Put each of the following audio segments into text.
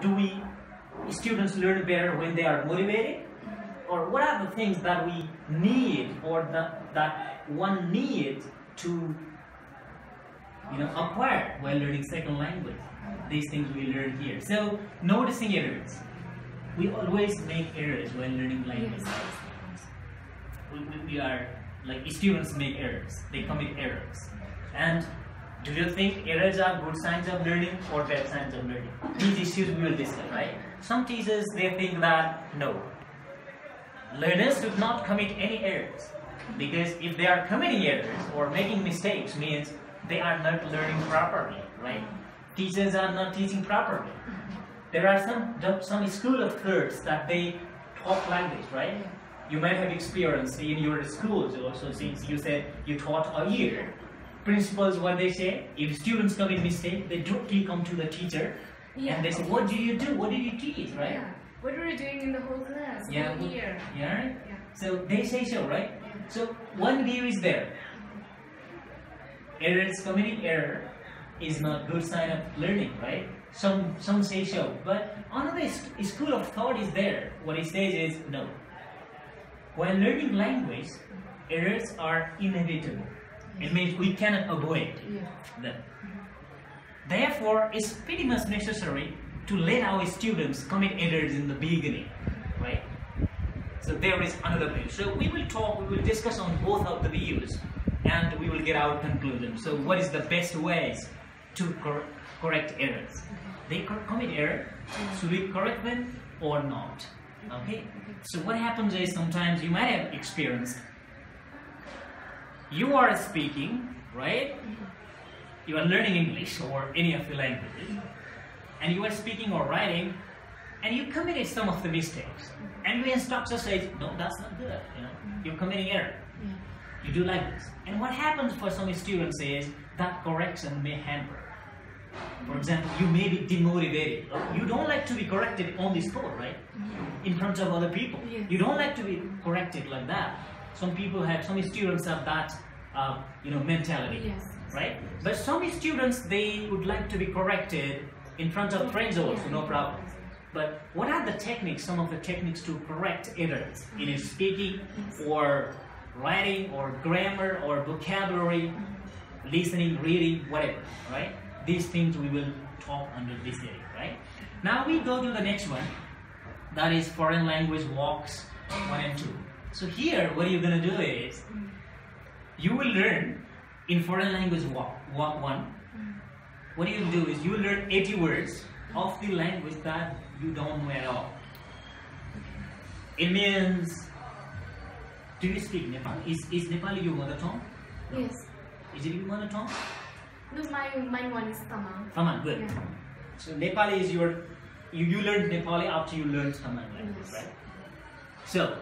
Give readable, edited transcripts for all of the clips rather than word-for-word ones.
do students learn better when they are motivated? Or what are the things that we need, or that one needs to acquire while learning second language? These things we learn here. So noticing errors. We always make errors while learning language. Yes. We are like students make errors. They commit errors. And do you think errors are good signs of learning or bad signs of learning? These issues we will discuss, right? Some teachers, they think that no, learners should not commit any errors, because if they are committing errors or making mistakes, means they are not learning properly, right? Teachers are not teaching properly. There are some school of thirds that they talk like this, right? You might have experience in your schools also, since you said you taught a year. Principals, what they say, if students commit mistake, they directly come to the teacher and they say, what do you do? What did you teach, right? Yeah. What were you doing in the whole class? Yeah. Whole year? Yeah, right? Yeah. So they say so, right? Yeah. So one view is there. Errors, committing error is not good sign of learning, right? Some say so, but another school of thought is there. What it says is no. When learning language, errors are inevitable. It means we cannot avoid them. Therefore, it's pretty much necessary to let our students commit errors in the beginning, right? So there is another view. So we will discuss on both of the views, and we will get our conclusion. So what is the best ways to correct errors? They commit error, should we correct them or not? Okay? So what happens is, sometimes you might have experienced, you are speaking, right? You are learning English or any of the languages, and you are speaking or writing, and you committed some of the mistakes, and your instructor says, no, that's not good, you're committing error. You do like this. And what happens for some students is that correction may hamper. For example, you may be demotivated. You don't like to be corrected on the spot, right? In front of other people. You don't like to be corrected like that. Some students have that mentality, right? But some students, they would like to be corrected in front of friends also, no problem. But what are the techniques, some of the techniques to correct errors in speaking or writing or grammar or vocabulary, listening, reading, whatever, right? These things we will talk under this area, right? Now we go to the next one, that is foreign language walks 1 and 2. So here, what you're going to do is, you will learn in foreign language walk 1. What you will do is, you will learn 80 words of the language that you don't know at all. It means, do you speak Nepali? Is Nepali your mother tongue? No. Yes. Is it your mother tongue? No, my one is Tamang. Tamang, good. Yeah. So Nepali is your, you learned Nepali after you learned Tamang language, right? So,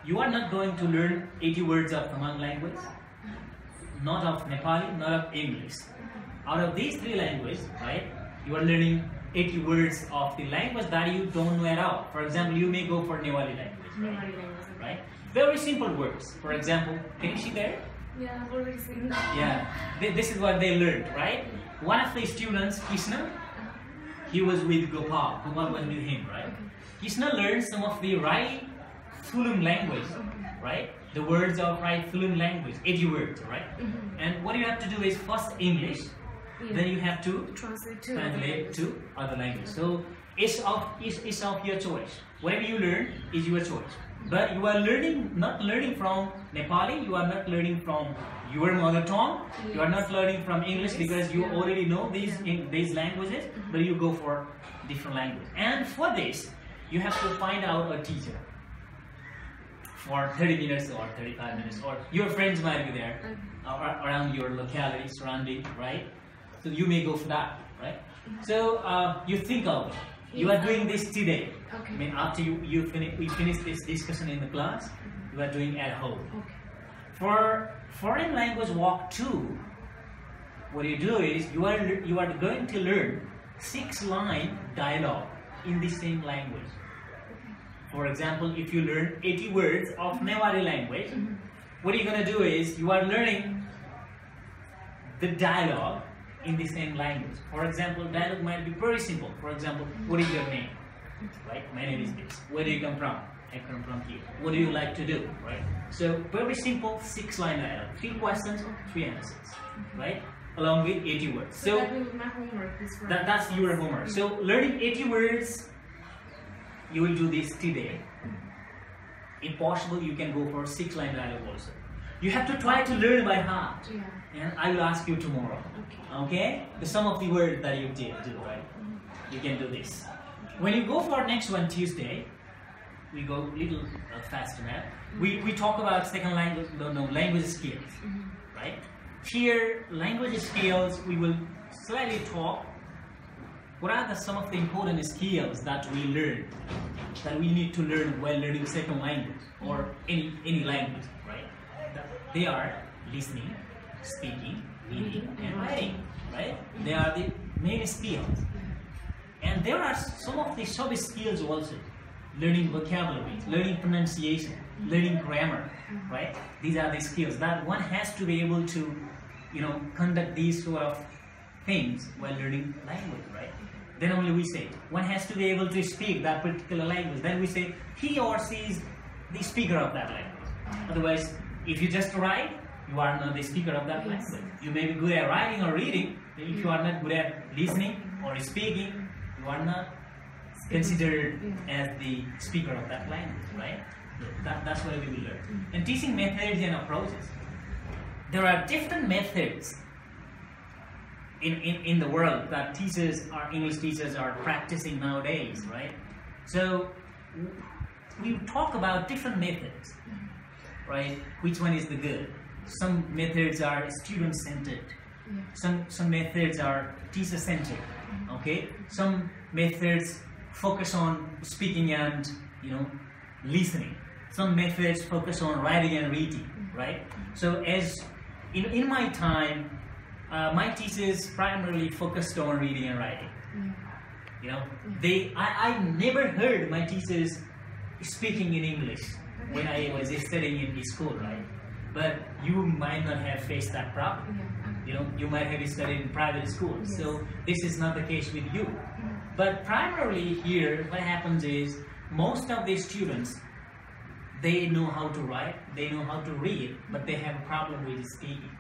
you are not going to learn 80 words of Tamang language, not of Nepali, not of English. Out of these 3 languages, right, you are learning 80 words of the language that you don't know at all. For example, you may go for Newali language, right? Very simple words. For example, can you see there? Yeah, I've already seen that. Yeah, this is what they learned, right? One of the students, Krishna, he was with Gopal. Gopal was with him, right? Krishna learned some of the Rai Fulum language, right? The words of Rai Fulum language, 80 words, right? And what you have to do is first English, then you have to translate to other language. So it's of your choice. Whatever you learn is your choice. But you are not learning from Nepali, you are not learning from your mother tongue, you are not learning from English because you already know these languages, but you go for different language. And for this, you have to find out a teacher for 30 minutes or 35 minutes, or your friends might be there around your locality, surrounding, right? So you may go for that, right? So you think of it. You are doing this today. Okay. I mean, after we finish this discussion in the class, you are doing at home. Okay. For foreign language walk 2, what you do is you are going to learn 6-line dialogue in the same language. For example, if you learn 80 words of Newari language, what you're going to do is you are learning the dialogue in the same language. For example, dialogue might be very simple. For example, what is your name? Right? My name is this. Where do you come from? I come from here. What do you like to do? Right? So very simple 6-line dialogue. 3 questions, 3 answers. Right? Along with 80 words. So that will be my homework. That's your homework. So learning 80 words, you will do this today. If possible, you can go for 6-line dialogue also. You have to try to learn by heart. Yeah. And I will ask you tomorrow. Okay? The sum of the words that you did do, right? You can do this. When you go for next one, Tuesday, we go a little faster now. We talk about second language, language skills, right? Here, language skills, we will slightly talk. What are some of the important skills that we learn, that we need to learn while learning second language or any language, right? They are listening, speaking, reading, and writing, right? They are the main skills. And there are some of the sub skills also. Learning vocabulary, learning pronunciation, learning grammar, right? These are the skills that one has to be able to, conduct these sort of things while learning language, right? Then only we say, one has to be able to speak that particular language. Then we say, he or she is the speaker of that language. Otherwise, if you just write, you are not the speaker of that language. You may be good at writing or reading, but if you are not good at listening or speaking, you are not considered as the speaker of that language, right? That's what we will learn. And teaching methods and approaches. There are different methods in the world that English teachers are practicing nowadays, right? So we talk about different methods, right? Which one is the good? Some methods are student-centered. Some methods are teacher-centered. Okay? Some methods focus on speaking and listening. Some methods focus on writing and reading, right? So as in my time, my teachers primarily focused on reading and writing. I never heard my teachers speaking in English when I was studying in the school, right? But you might not have faced that problem. You might have studied in private schools, so this is not the case with you. But primarily here, what happens is most of the students, they know how to write, they know how to read, but they have a problem with speaking,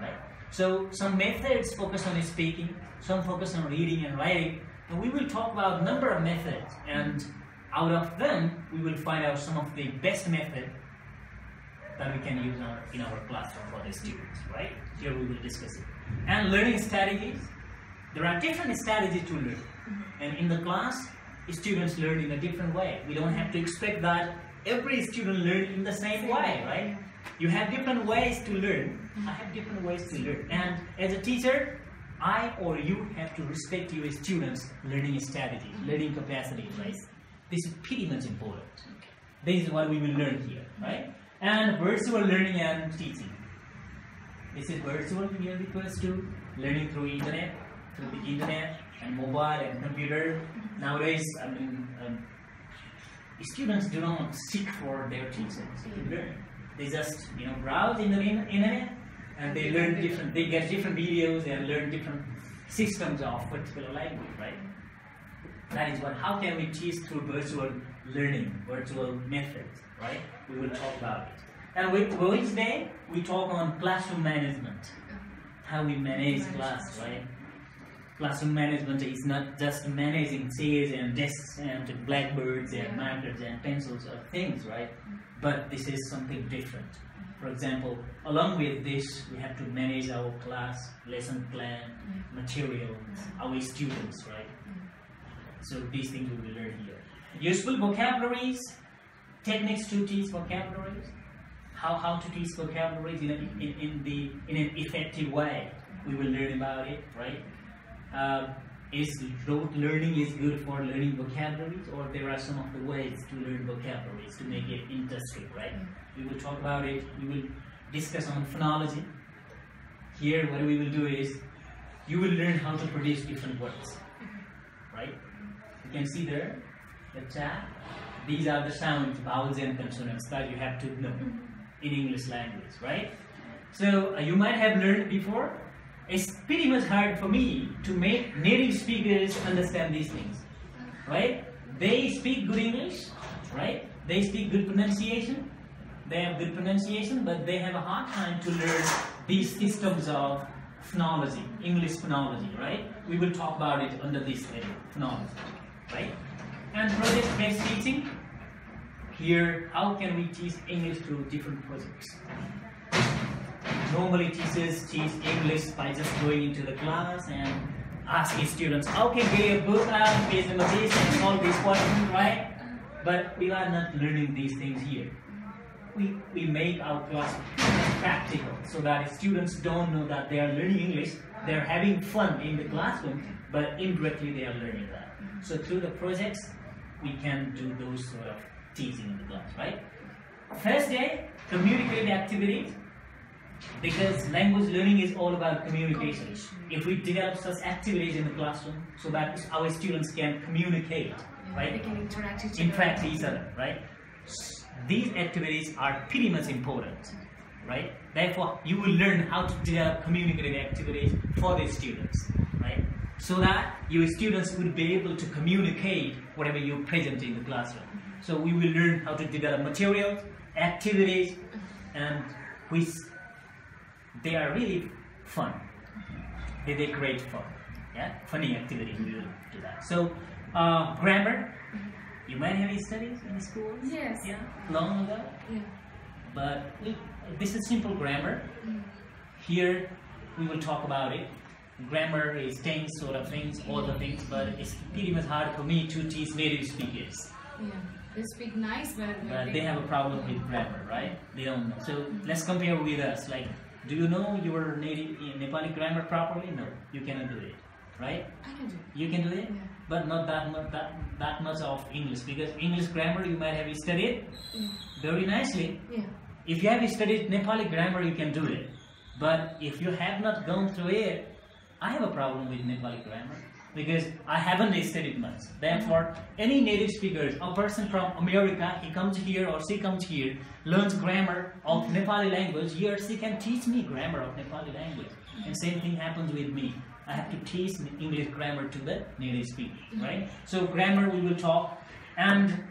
right? So some methods focus on speaking, some focus on reading and writing, and we will talk about a number of methods, and out of them, we will find out some of the best methods that we can use in our classroom for the students, right? Here we will discuss it. And learning strategies. There are different strategies to learn. And in the class, students learn in a different way. We don't have to expect that every student learn in the same way, right? You have different ways to learn. I have different ways to learn. And as a teacher, I or you have to respect your students' learning strategies, learning capacity, right? This is pretty much important. This is what we will learn here, right? And virtual learning and teaching. This is virtual, here refers to learning through the internet and mobile and computer. Nowadays, students do not seek for their teachers to learn. They just browse in the internet and they learn they get different videos and learn different systems of particular language, right? That is how can we teach through virtual learning, virtual methods, right? We will talk about it. And Wednesday, we talk on classroom management. How we manage class, right? Classroom management is not just managing chairs and desks and blackboards and markers and pencils or things, right? But this is something different. For example, along with this, we have to manage our class, lesson plan, material, our students, right? So these things we will learn here. Useful vocabularies, techniques to teach vocabularies, how to teach vocabularies in an effective way. We will learn about it, right? Is rote learning is good for learning vocabularies, or there are some of the ways to learn vocabularies to make it interesting, right? We will talk about it. We will discuss on phonology. Here, what we will do is, you will learn how to produce different words, right? You can see there, the chat. These are the sounds, vowels and consonants that you have to know in English language, right? So you might have learned before, it's pretty much hard for me to make native speakers understand these things, right? They speak good English, right? They speak good pronunciation. They have good pronunciation, but they have a hard time to learn these systems of phonology, English phonology, right? We will talk about it under this heading, phonology, right? And project-based teaching. Here, how can we teach English through different projects? Normally, teachers teach English by just going into the class and asking students, okay, get a book out, page number this, and solve this question, right? But we are not learning these things here. We make our class practical so that students don't know that they are learning English, they're having fun in the classroom, but indirectly they are learning that. So through the projects, we can do those sort of teaching in the class, right? First day, communicative activities, because language learning is all about communication. If we develop such activities in the classroom so that our students can communicate, right? They can interact Each other, right? These activities are pretty much important, right? Therefore, you will learn how to develop communicative activities for the students, right? So that your students will be able to communicate whatever you present in the classroom. So we will learn how to develop materials, activities, and they are really fun. They create fun, yeah? Funny activities, we will do that. So, grammar. You might have studied in school? Yes. Yeah, long ago? Yeah. But this is simple grammar. Here we will talk about it. Grammar is things, sort of things, all the things, but it's pretty much hard for me to teach native speakers. Yeah. They speak nice, but they have a problem with grammar, right? They don't know. So let's compare with us. Like, do you know your native Nepali grammar properly? No, you cannot do it, right? I can do it. You can do it? Yeah. But not that much of English, because English grammar you might have studied very nicely. Yeah. If you have studied Nepali grammar, you can do it. But if you have not gone through it, I have a problem with Nepali grammar because I haven't studied much. Therefore, any native speakers, a person from America, he comes here or she comes here, learns grammar of Nepali language, he or she can teach me grammar of Nepali language. And same thing happens with me. I have to teach English grammar to the native speaker, right? So grammar we will talk, and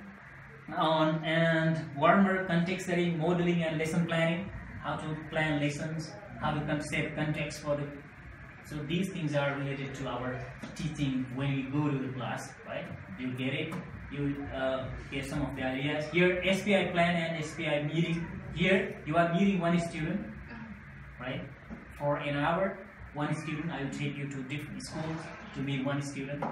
grammar, context setting, modeling, and lesson planning. How to plan lessons, how to set context for the. So these things are related to our teaching when we go to the class, right? You get it. You get some of the ideas. Here, SPI plan and SPI meeting. Here, you are meeting one student, right? For an hour. One student, I will take you to different schools to meet one student.